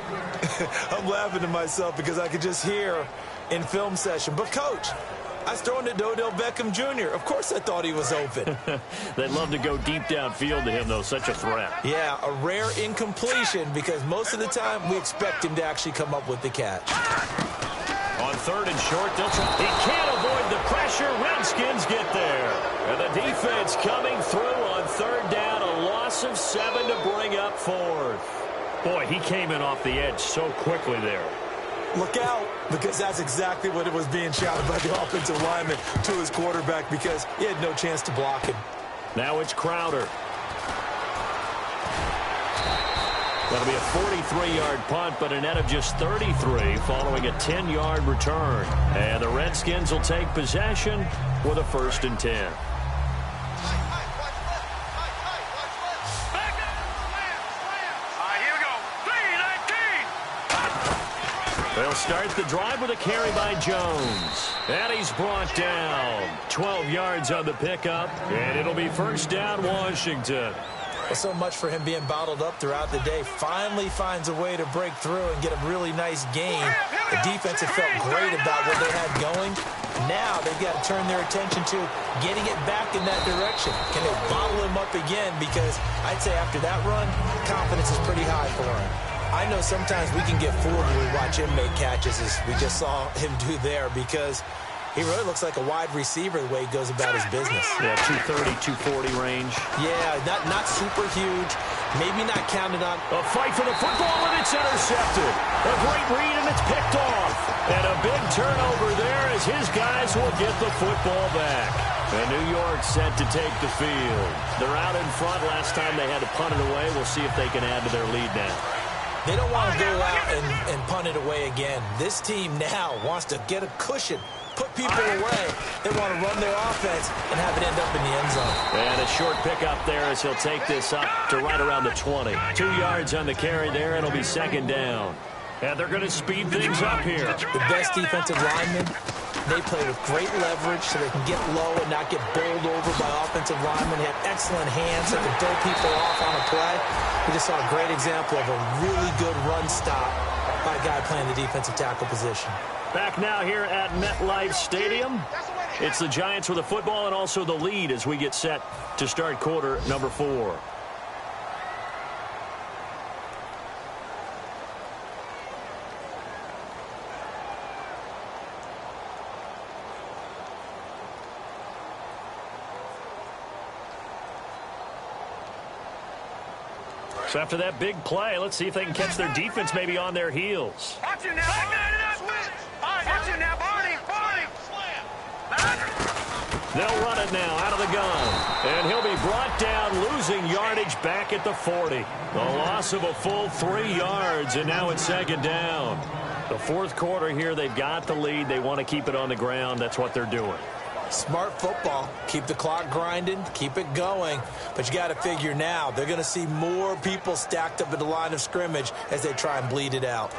I'm laughing to myself because I could just hear in film session, but Coach, I was throwing it to Odell Beckham Jr. Of course I thought he was open. They'd love to go deep downfield to him, though. Such a threat. Yeah, a rare incompletion because most of the time we expect him to actually come up with the catch. On 3rd and short, they'll try. He can't avoid the pressure. Redskins get there. And the defense coming through on 3rd down. A loss of 7 to bring up 4th. Boy, he came in off the edge so quickly there. Look out, because that's exactly what it was being shouted by the offensive lineman to his quarterback because he had no chance to block him. Now it's Crowder. That'll be a 43-yard punt, but a net of just 33 following a 10-yard return. And the Redskins will take possession with a 1st and 10. They'll start the drive with a carry by Jones. And he's brought down. 12 yards on the pickup. And it'll be 1st down, Washington. Well, so much for him being bottled up throughout the day. Finally finds a way to break through and get a really nice gain. The defense had felt great about what they had going. Now they've got to turn their attention to getting it back in that direction. Can they bottle him up again? Because I'd say after that run, confidence is pretty high for him. I know sometimes we can get fooled when we watch him make catches, as we just saw him do there, because he really looks like a wide receiver the way he goes about his business. Yeah, 230, 240 range. Yeah, not super huge. Maybe not counted on. A fight for the football, and it's intercepted. A great read, and it's picked off. And a big turnover there as his guys will get the football back. And New York set to take the field. They're out in front. Last time they had to punt it away. We'll see if they can add to their lead now. They don't want to go out and punt it away again. This team now wants to get a cushion, put people away. They want to run their offense and have it end up in the end zone. And a short pickup there as he'll take this up to right around the 20. 2 yards on the carry there, and it'll be 2nd down. And they're going to speed things up here. The best defensive linemen, they play with great leverage so they can get low and not get bowled over by offensive linemen. They have excellent hands that can throw people off on a play. We just saw a great example of a really good run stop by a guy playing the defensive tackle position. Back now here at MetLife Stadium. It's the Giants with the football and also the lead as we get set to start quarter number 4. So after that big play, let's see if they can catch their defense maybe on their heels. Watch it now, Barney. Watch it now, Barney. They'll run it now out of the gun. And he'll be brought down, losing yardage back at the 40. A loss of a full 3 yards, and now it's second down. The fourth quarter here, they've got the lead. They want to keep it on the ground. That's what they're doing. Smart football. Keep the clock grinding. Keep it going. But you got to figure now, they're going to see more people stacked up at the line of scrimmage as they try and bleed it out.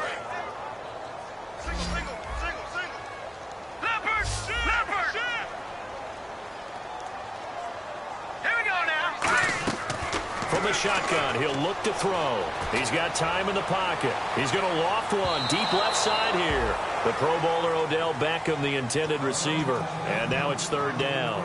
From the shotgun, he'll look to throw. He's got time in the pocket. He's going to loft one deep left side here. The Pro Bowler Odell Beckham, the intended receiver. And now it's third down.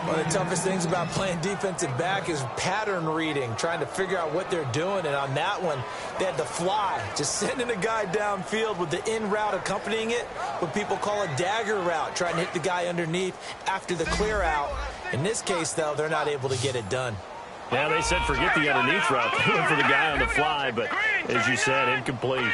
One of the toughest things about playing defensive back is pattern reading, trying to figure out what they're doing. And on that one, they had to fly, just sending a guy downfield with the in route accompanying it, what people call a dagger route, trying to hit the guy underneath after the clear out. In this case, though, they're not able to get it done. Yeah, they said forget the underneath route. They went for the guy on the fly, but as you said, incomplete.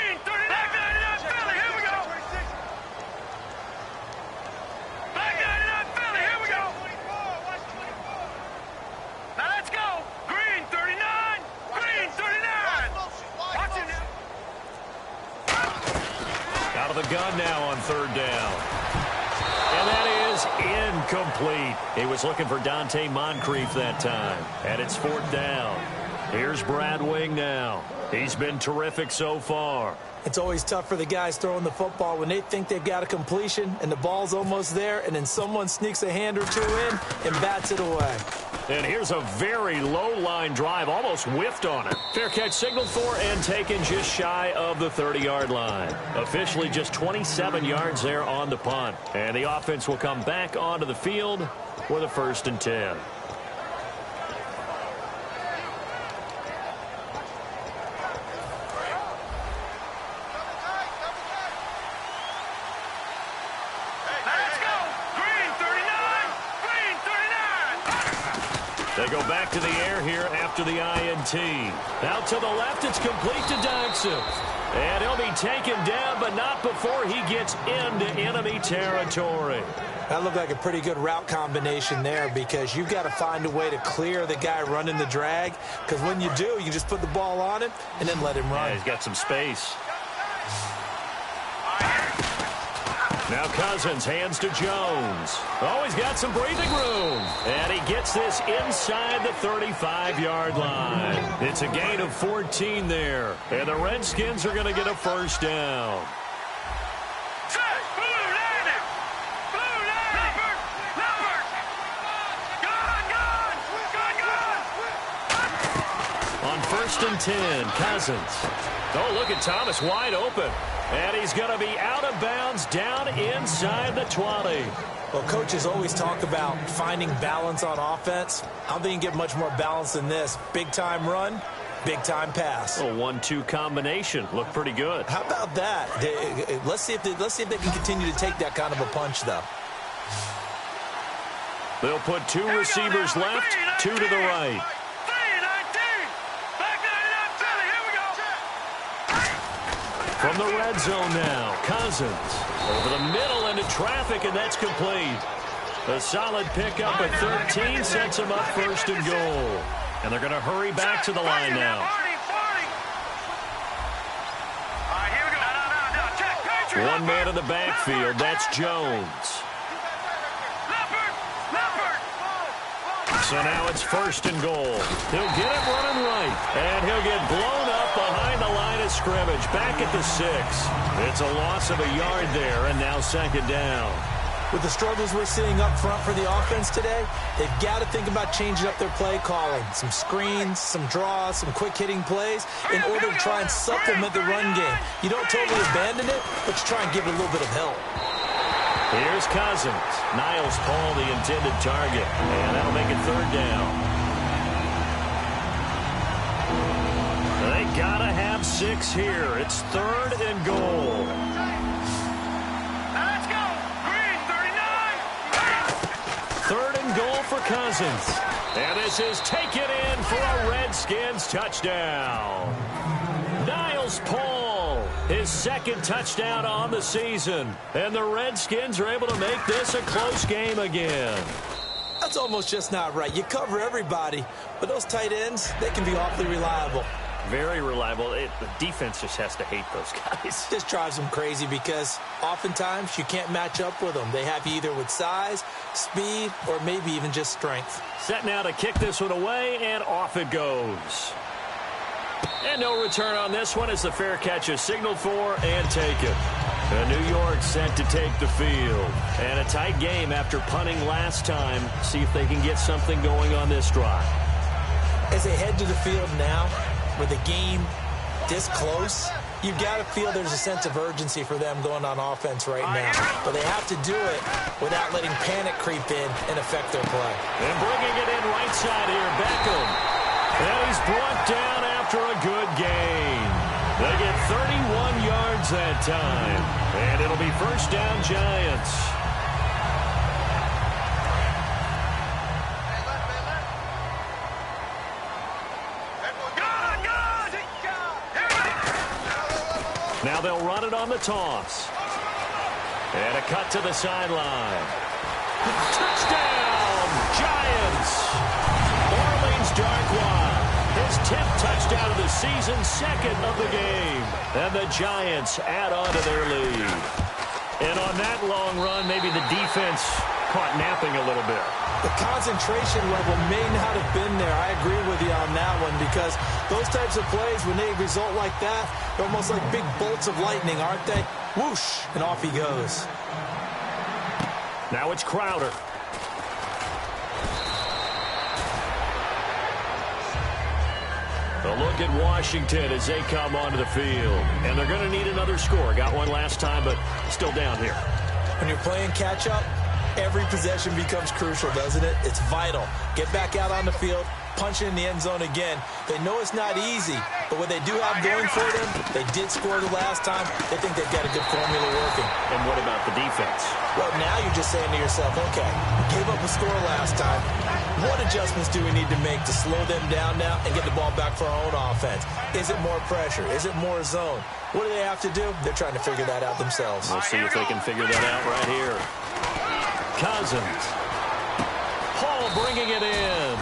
Out of the gun now on third down. And that is incomplete. He was looking for Dante Moncrief that time. And it's fourth down. Here's Brad Wing now. He's been terrific so far. It's always tough for the guys throwing the football when they think they've got a completion and the ball's almost there, and then someone sneaks a hand or two in and bats it away. And here's a very low-line drive, almost whiffed on it. Fair catch signaled for and taken just shy of the 30-yard line. Officially just 27 yards there on the punt. And the offense will come back onto the field for the 1st and 10. They go back to the air here after the INT. Out to the left, it's complete to Dodson. And he'll be taken down, but not before he gets into enemy territory. That looked like a pretty good route combination there, because you've got to find a way to clear the guy running the drag, because when you do, you just put the ball on him and then let him run. Yeah, he's got some space. Now Cousins hands to Jones. Oh, he's got some breathing room. And he gets this inside the 35-yard line. It's a gain of 14 there. And the Redskins are going to get a first down. On 1st and 10, Cousins. Oh, look at Thomas wide open. And he's going to be out of bounds down inside the 20. Well, coaches always talk about finding balance on offense. I don't think you can get much more balance than this. Big-time run, big-time pass. A 1-2 combination. Looked pretty good. How about that? Let's see if they can continue to take that kind of a punch, though. They'll put 2 receivers left, 2 to the right. From the red zone now, Cousins over the middle into traffic, and that's complete. A solid pickup at 13 sets him up 1st and goal. And they're going to hurry back to the line now. One man in the backfield, that's Jones. So now it's 1st and goal. He'll get it running right, and he'll get blown up behind the line of scrimmage, back at the 6. It's a loss of a yard there, and now 2nd down. With the struggles we're seeing up front for the offense today, they've got to think about changing up their play calling. Some screens, some draws, some quick-hitting plays in order to try and supplement the run game. You don't totally abandon it, but you try and give it a little bit of help. Here's Cousins. Niles Paul, the intended target. And that'll make it 3rd down. They gotta have 6 here. It's 3rd and goal. Let's go. Green, 39. 3rd and goal for Cousins. And this is taken in for a Redskins touchdown. Niles Paul, his 2nd touchdown on the season. And the Redskins are able to make this a close game again. That's almost just not right. You cover everybody, but those tight ends, they can be awfully reliable. Very reliable. The defense just has to hate those guys. Just drives them crazy because oftentimes you can't match up with them. They have you either with size, speed, or maybe even just strength. Set now to kick this one away, and off it goes. And no return on this one as the fair catch is signaled for and taken. New York set to take the field. And a tight game after punting last time. See if they can get something going on this drive. As they head to the field now, with the game this close, you've got to feel there's a sense of urgency for them going on offense right now. But they have to do it without letting panic creep in and affect their play. And bringing it in right side here, Beckham. And he's brought down after a good gain. They get 31 yards that time. And it'll be first down, Giants. Now they'll run it on the toss. And a cut to the sideline. Touchdown, Giants! Orleans Darkwa, his 10th touchdown of the season, second of the game. And the Giants add on to their lead. And on that long run, maybe the defense caught napping a little bit. The concentration level may not have been there. I agree with you on that one because those types of plays, when they result like that, they're almost like big bolts of lightning, aren't they? Whoosh, and off he goes. Now it's Crowder. A look at Washington as they come onto the field. And they're going to need another score. Got one last time, but still down here. When you're playing catch-up, every possession becomes crucial, doesn't it? It's vital. Get back out on the field, punch it in the end zone again. They know it's not easy, but what they do have going for them, they did score the last time. They think they've got a good formula working. And what about the defense? Well, now you're just saying to yourself, okay, gave up a score last time. What adjustments do we need to make to slow them down now and get the ball back for our own offense? Is it more pressure? Is it more zone? What do they have to do? They're trying to figure that out themselves. We'll see if they can figure that out right here. Cousins. Hall bringing it in.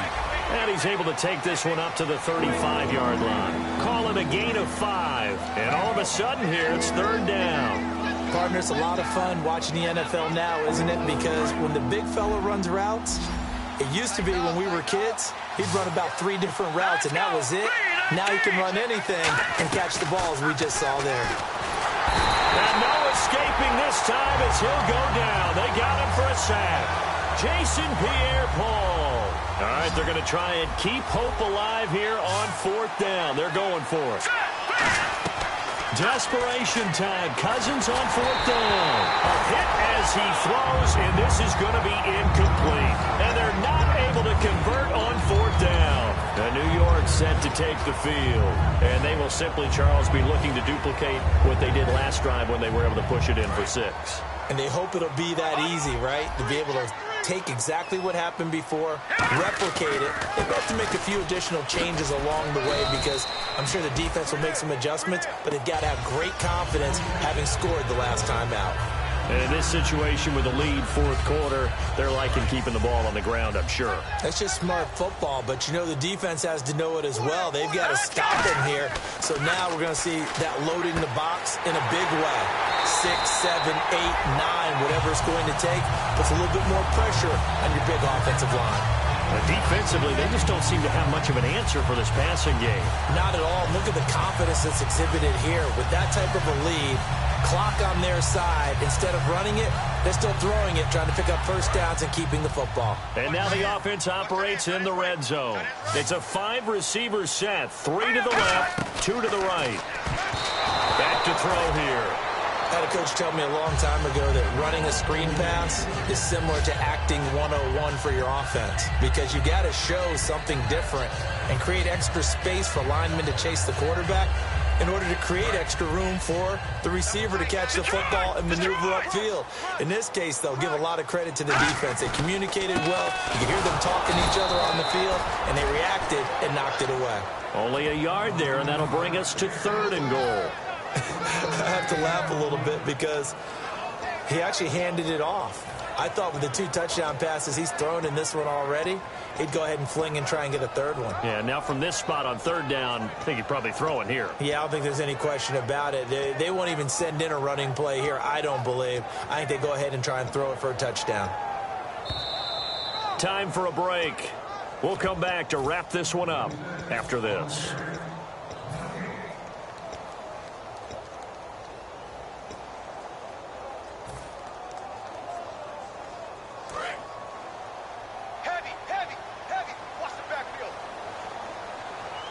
And he's able to take this one up to the 35-yard line. Call it a gain of 5. And all of a sudden here, it's third down. Partner, it's a lot of fun watching the NFL now, isn't it? Because when the big fella runs routes, it used to be when we were kids, he'd run about 3 different routes, and that was it. Now he can run anything and catch the balls we just saw there. And no escaping this time as he'll go down. They got him for a sack. Jason Pierre-Paul. All right, they're going to try and keep hope alive here on fourth down. They're going for it. Desperation time. Cousins on fourth down. A hit as he throws, and this is going to be incomplete. And they're not able to convert on fourth down. And New York set to take the field. And they will simply, Charles, be looking to duplicate what they did last drive when they were able to push it in for 6. And they hope it'll be that easy, right? To be able to take exactly what happened before, replicate it. They have to make a few additional changes along the way because I'm sure the defense will make some adjustments, but they've got to have great confidence having scored the last time out. And in this situation with a lead fourth quarter, they're liking keeping the ball on the ground, I'm sure. That's just smart football, but you know the defense has to know it as well. They've got to stop him here. So now we're going to see that loading the box in a big way. 6, 7, 8, 9, whatever it's going to take, puts a little bit more pressure on your big offensive line. Defensively, they just don't seem to have much of an answer for this passing game. Not at all. Look at the confidence that's exhibited here. With that type of a lead, clock on their side, instead of running it, they're still throwing it, trying to pick up first downs and keeping the football. And now the offense operates in the red zone. It's a 5-receiver set, 3 to the left, 2 to the right. Back to throw here. I had a coach tell me a long time ago that running a screen pass is similar to acting 101 for your offense because you got to show something different and create extra space for linemen to chase the quarterback in order to create extra room for the receiver to catch the football and maneuver upfield. In this case, they'll give a lot of credit to the defense. They communicated well. You can hear them talking to each other on the field, and they reacted and knocked it away. Only a yard there, and that'll bring us to 3rd and goal. I have to laugh a little bit because He actually handed it off. I thought with the 2 touchdown passes he's thrown in this one already, he'd go ahead and fling and try and get a third one. Yeah, now from this spot on 3rd down, I think he'd probably throw it here. Yeah, I don't think there's any question about it. They won't even send in a running play here, I don't believe. I think they go ahead and try and throw it for a touchdown. Time for a break. We'll come back to wrap this one up after this.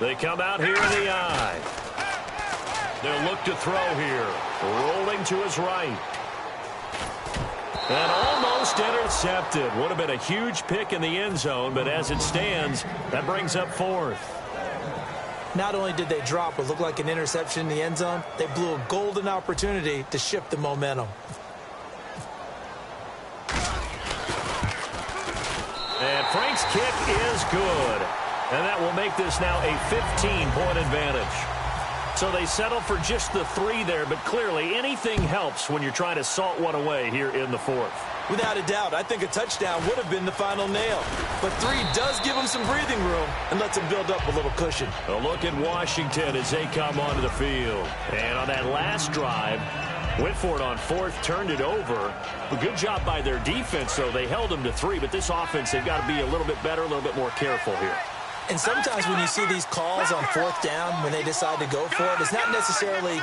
They come out here in the eye. They'll look to throw here. Rolling to his right. And almost intercepted. Would have been a huge pick in the end zone, but as it stands, that brings up 4th. Not only did they drop what looked like an interception in the end zone, they blew a golden opportunity to shift the momentum. And Frank's kick is good. And that will make this now a 15-point advantage. So they settle for just the 3 there, but clearly anything helps when you're trying to salt one away here in the 4th. Without a doubt, I think a touchdown would have been the final nail. But 3 does give them some breathing room and lets them build up a little cushion. A look at Washington as they come onto the field. And on that last drive, went for it on 4th, turned it over. A good job by their defense, though. They held them to 3, but this offense, they've got to be a little bit better, a little bit more careful here. And sometimes when you see these calls on 4th down, when they decide to go for it, it's not necessarily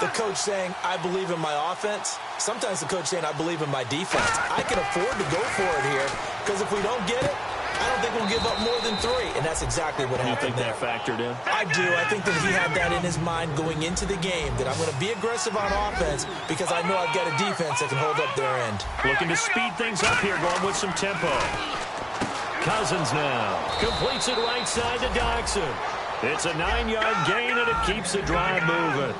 the coach saying, I believe in my offense. Sometimes the coach saying, I believe in my defense. I can afford to go for it here because if we don't get it, I don't think we'll give up more than 3. And that's exactly what happened there. You think that factored in? I do. I think that he had that in his mind going into the game, that I'm going to be aggressive on offense because I know I've got a defense that can hold up their end. Looking to speed things up here, going with some tempo. Cousins now completes it right side to Doxson. It's a 9-yard gain, and it keeps the drive moving.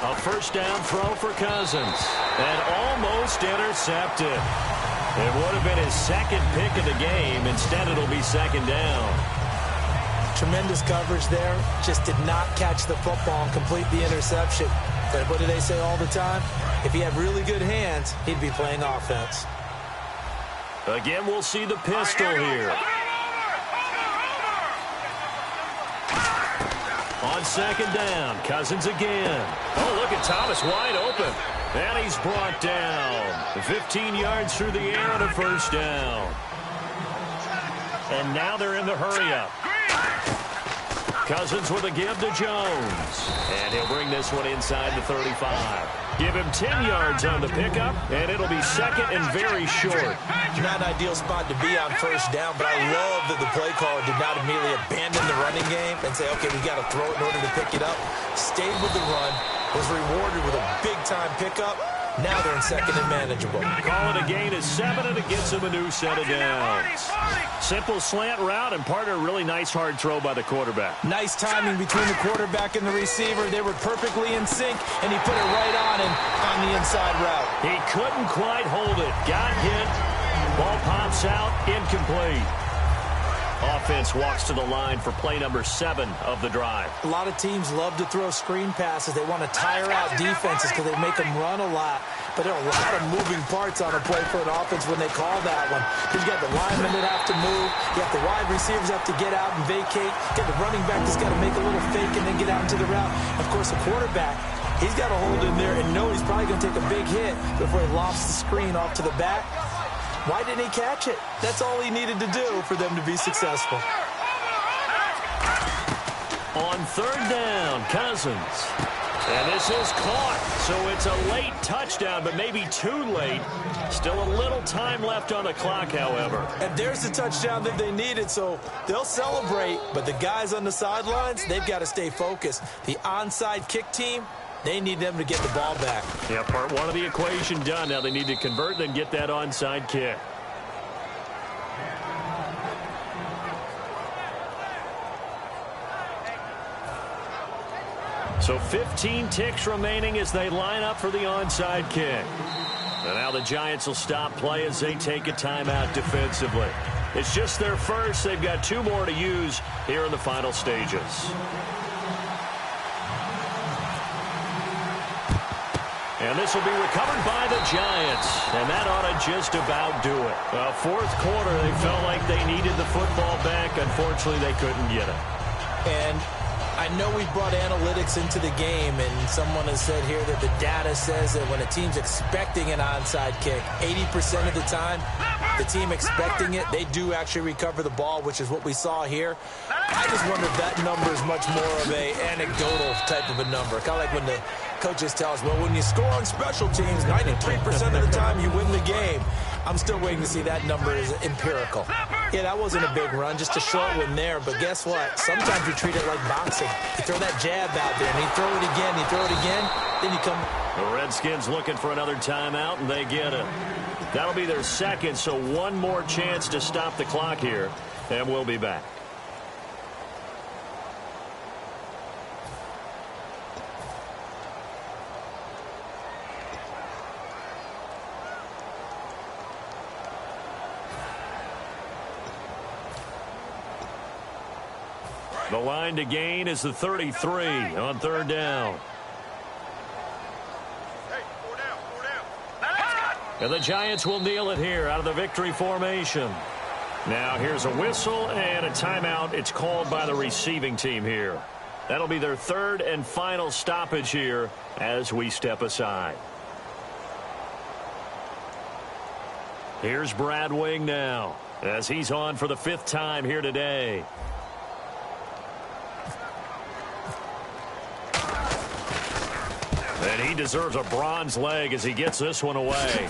A 1st down throw for Cousins, and almost intercepted. It would have been his 2nd pick of the game. Instead, it'll be 2nd down. Tremendous coverage there. Just did not catch the football and complete the interception. But what do they say all the time? If he had really good hands, he'd be playing offense. Again, we'll see the pistol here. On 2nd down, Cousins again. Oh, look at Thomas wide open. And he's brought down. 15 yards through the air on a 1st down. And now they're in the hurry-up. Cousins with a give to Jones. And he'll bring this one inside the 35. Give him 10 yards on the pickup, and it'll be 2nd and very short. Not an ideal spot to be on 1st down, but I love that the play caller did not immediately abandon the running game and say, okay, we got to throw it in order to pick it up. Stayed with the run, was rewarded with a big-time pickup. Now they're in 2nd and manageable. Call it a gain of 7, and it gets him a new set of downs. Simple slant route, and part of a really nice hard throw by the quarterback. Nice timing between the quarterback and the receiver. They were perfectly in sync, and he put it right on him on the inside route. He couldn't quite hold it. Got hit. Ball pops out. Incomplete. Offense walks to the line for play number 7 of the drive. A lot of teams love to throw screen passes. They want to tire out defenses because they make them run a lot. But there are a lot of moving parts on a play for an offense when they call that one. Because you got the linemen that have to move. You got the wide receivers have to get out and vacate. You got the running back that's got to make a little fake and then get out into the route. Of course, the quarterback, he's got to hold in there and know he's probably going to take a big hit before he lofts the screen off to the back. Why didn't he catch it? That's all he needed to do for them to be successful. On 3rd down, Cousins. And this is caught. So it's a late touchdown, but maybe too late. Still a little time left on the clock, however. And there's the touchdown that they needed, so they'll celebrate. But the guys on the sidelines, they've got to stay focused. The onside kick team, they need them to get the ball back. Yeah, part 1 of the equation done. Now they need to convert and get that onside kick. So 15 ticks remaining as they line up for the onside kick. And now the Giants will stop play as they take a timeout defensively. It's just their first. They've got 2 more to use here in the final stages. And this will be recovered by the Giants. And that ought to just about do it. Well, fourth quarter, they felt like they needed the football back. Unfortunately, they couldn't get it. And I know we brought analytics into the game, and someone has said here that the data says that when a team's expecting an onside kick, 80% of the time, the team expecting it, they do actually recover the ball, which is what we saw here. I just wonder if that number is much more of a anecdotal type of a number. Kind of like when the coaches tell us, well, when you score on special teams, 93% of the time you win the game. I'm still waiting to see that number is empirical. Yeah, that wasn't a big run, just a short one there. But guess what? Sometimes you treat it like boxing. You throw that jab out there, and you throw it again, you throw it again, then you come. The Redskins looking for another timeout, and they get it. That'll be their second, so one more chance to stop the clock here, and we'll be back. The line to gain is the 33 on third down. And the Giants will kneel it here out of the victory formation. Now here's a whistle and a timeout. It's called by the receiving team here. That'll be their third and final stoppage here as we step aside. Here's Brad Wing now as he's on for the 5th time here today. And he deserves a bronze leg as he gets this one away.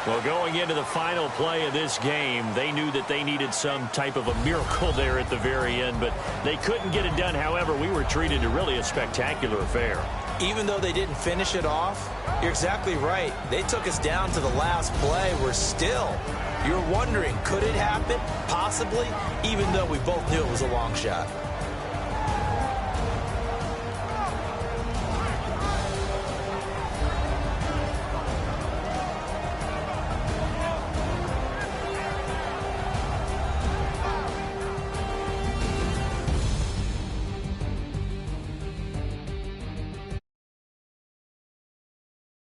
Well, going into the final play of this game, they knew that they needed some type of a miracle there at the very end, but they couldn't get it done. However, we were treated to really a spectacular affair. Even though they didn't finish it off, you're exactly right. They took us down to the last play. You're wondering, could it happen? Possibly, even though we both knew it was a long shot.